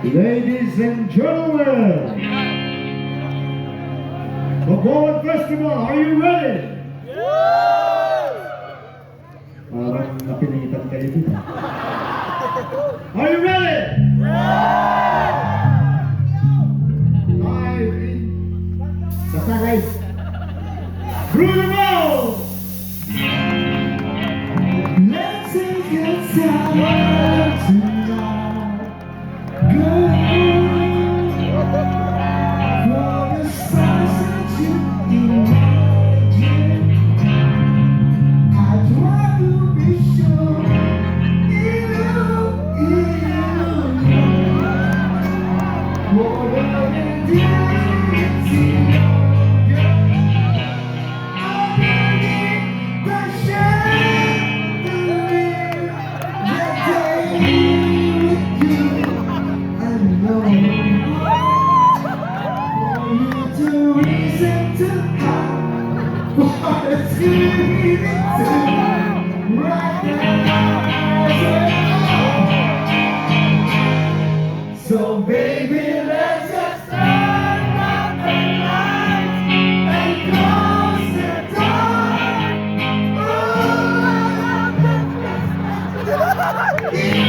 Ladies and gentlemen, Bacolod Festival, are you ready? Parang napinitan kayo dito. Are you ready? Live in Sasagay. Bruno Mars! Let's take a time tonight. Good for the stars that you imagine. I'd rather be sure more than anything. So baby, let's just turn out the lights and close the door. Oh, I love the Christmas.